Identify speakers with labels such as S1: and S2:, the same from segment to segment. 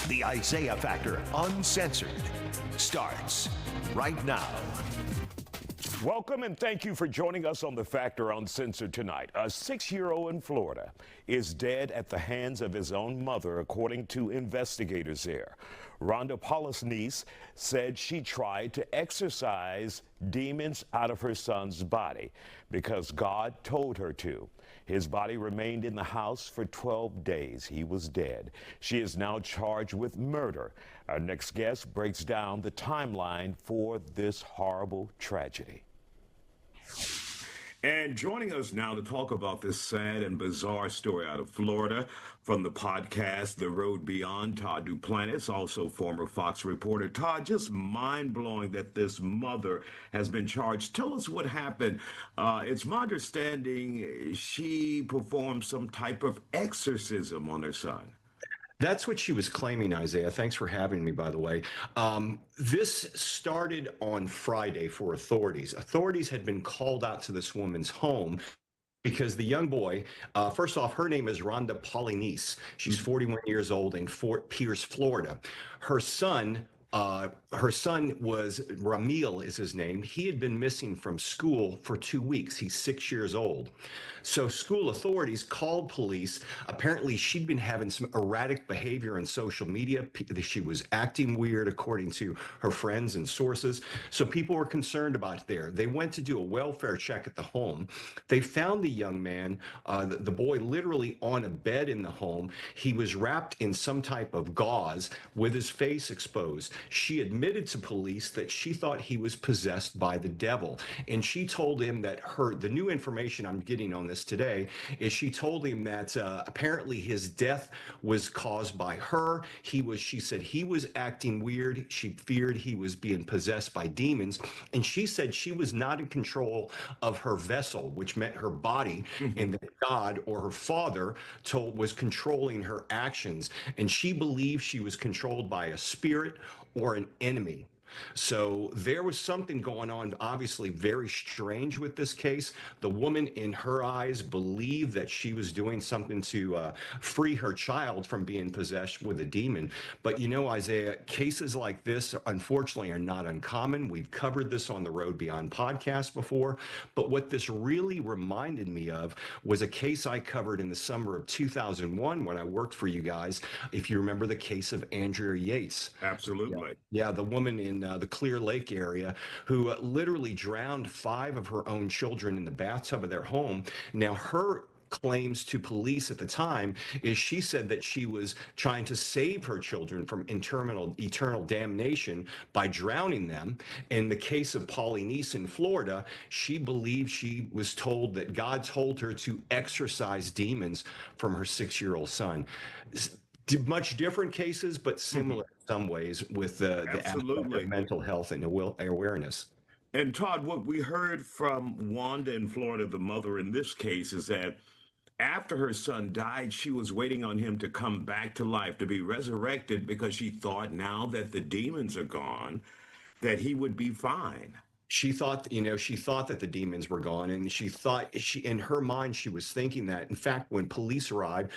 S1: The Isaiah Factor Uncensored starts right now.
S2: Welcome and thank you for joining us on The Factor Uncensored tonight. A 6-year-old in Florida is dead at the hands of his own mother, according to investigators there. Rhonda Paula's niece said she tried to exorcise demons out of her son's body because God told her to. His body remained in the house for 12 days. He was dead. She is now charged with murder. Our next guest breaks down the timeline for this horrible tragedy. And joining us now to talk about this sad and bizarre story out of Florida from the podcast The Road Beyond, Todd Duplantis, also former Fox reporter. Todd, just mind-blowing that this mother has been charged. Tell us what happened. It's my understanding she performed some type of exorcism on her son.
S3: That's what she was claiming, Isaiah. Thanks for having me, by the way. This started on Friday for authorities. Authorities had been called out to this woman's home because the young boy, first off, her name is Rhonda Paulinice. She's 41 years old in Fort Pierce, Florida. Her son was Ramil is his name. He had been missing from school for 2 weeks. He's 6 years old. So school authorities called police. Apparently she'd been having some erratic behavior on social media. She was acting weird according to her friends and sources. So people were concerned about it there. They went to do a welfare check at the home. They found the young man, the boy literally on a bed in the home. He was wrapped in some type of gauze with his face exposed. She admitted to police that she thought he was possessed by the devil. And she told him that the new information I'm getting on this today is she told him that apparently his death was caused by her. She said he was acting weird. She feared he was being possessed by demons. And she said she was not in control of her vessel, which meant her body, and that God or her father was controlling her actions. And she believed she was controlled by a spirit or an enemy. So there was something going on, obviously very strange with this case. The woman, in her eyes, believed that she was doing something to free her child from being possessed with a demon. But you know, Isaiah, cases like this, unfortunately, are not uncommon. We've covered this on the Road Beyond podcast before. But what this really reminded me of was a case I covered in the summer of 2001 when I worked for you guys. If you remember the case of Andrea Yates.
S2: Absolutely.
S3: Yeah, the woman in the Clear Lake area who literally drowned 5 of her own children in the bathtub of their home. Now, her claims to police at the time is she said that she was trying to save her children from eternal damnation by drowning them. In the case of Paulinice in Florida, she believed she was told that God told her to exorcise demons from her 6-year-old son. Much different cases, but similar in some ways with the aspect of mental health and awareness.
S2: And Todd, what we heard from Wanda in Florida, the mother in this case, is that after her son died, she was waiting on him to come back to life, to be resurrected, because she thought now that the demons are gone, that he would be fine.
S3: She thought that the demons were gone, and in her mind, she was thinking that. In fact, when police arrived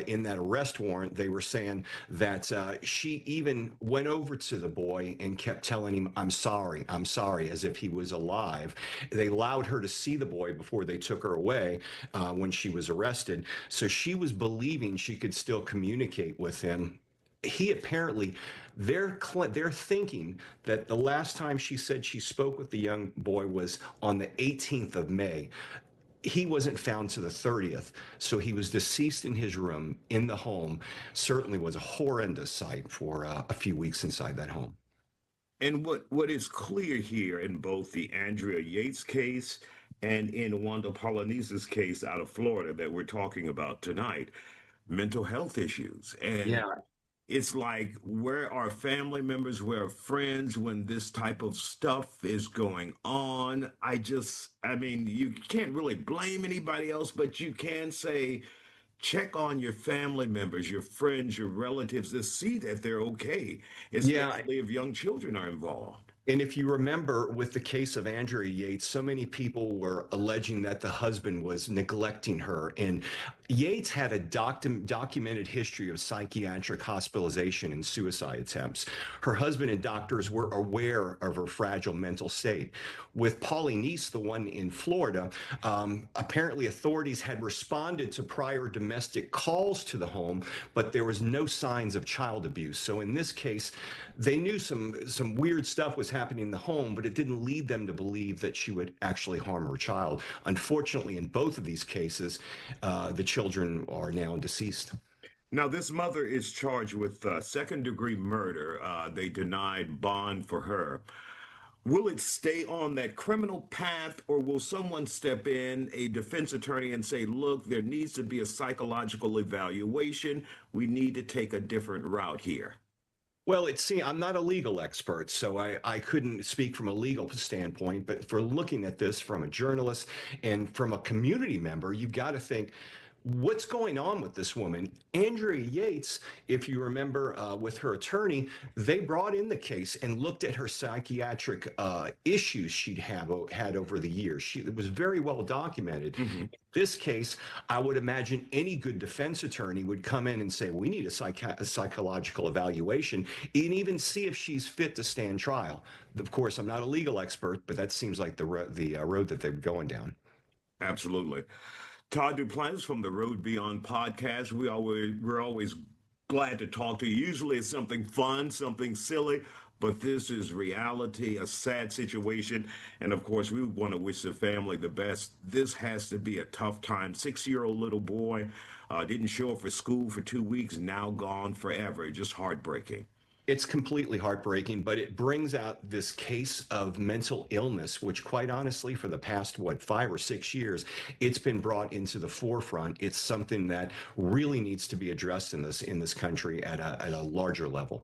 S3: in that arrest warrant, they were saying that she even went over to the boy and kept telling him, I'm sorry, as if he was alive. They allowed her to see the boy before they took her away when she was arrested. So she was believing she could still communicate with him. He apparently, they're thinking that the last time she said she spoke with the young boy was on the 18th of May. He wasn't found to the 30th, so he was deceased in his room in the home. Certainly was a horrendous sight for a few weeks inside that home.
S2: And what is clear here in both the Andrea Yates case and in Wanda Paulinice's case out of Florida that we're talking about tonight, mental health issues. And yeah. It's like, where are family members, where are friends when this type of stuff is going on? I mean, you can't really blame anybody else, but you can say, check on your family members, your friends, your relatives to see that they're okay, especially if young children are involved.
S3: And if you remember with the case of Andrea Yates, so many people were alleging that the husband was neglecting her. And Yates had a documented history of psychiatric hospitalization and suicide attempts. Her husband and doctors were aware of her fragile mental state. With Polly Neese, the one in Florida, apparently authorities had responded to prior domestic calls to the home, but there was no signs of child abuse. So in this case, they knew some weird stuff was happening in the home, but it didn't lead them to believe that she would actually harm her child. Unfortunately, in both of these cases, the children are now deceased.
S2: Now, this mother is charged with second-degree murder. They denied bond for her. Will it stay on that criminal path, or will someone step in, a defense attorney, and say, look, there needs to be a psychological evaluation. We need to take a different route here?
S3: Well, I'm not a legal expert, so I couldn't speak from a legal standpoint, but for looking at this from a journalist and from a community member, you've got to think, what's going on with this woman? Andrea Yates, if you remember with her attorney, they brought in the case and looked at her psychiatric issues she'd had over the years. It was very well documented. Mm-hmm. In this case, I would imagine any good defense attorney would come in and say, we need a psychological evaluation and even see if she's fit to stand trial. Of course, I'm not a legal expert, but that seems like the road that they're going down.
S2: Absolutely. Todd Duplantis from the Road Beyond podcast. We're always glad to talk to you. Usually it's something fun, something silly, but this is reality, a sad situation. And of course, we want to wish the family the best. This has to be a tough time. 6-year-old little boy didn't show up for school for 2 weeks, now gone forever. Just heartbreaking.
S3: It's completely heartbreaking, but it brings out this case of mental illness, which quite honestly, for the past, 5 or 6 years, it's been brought into the forefront. It's something that really needs to be addressed in this country at a larger level.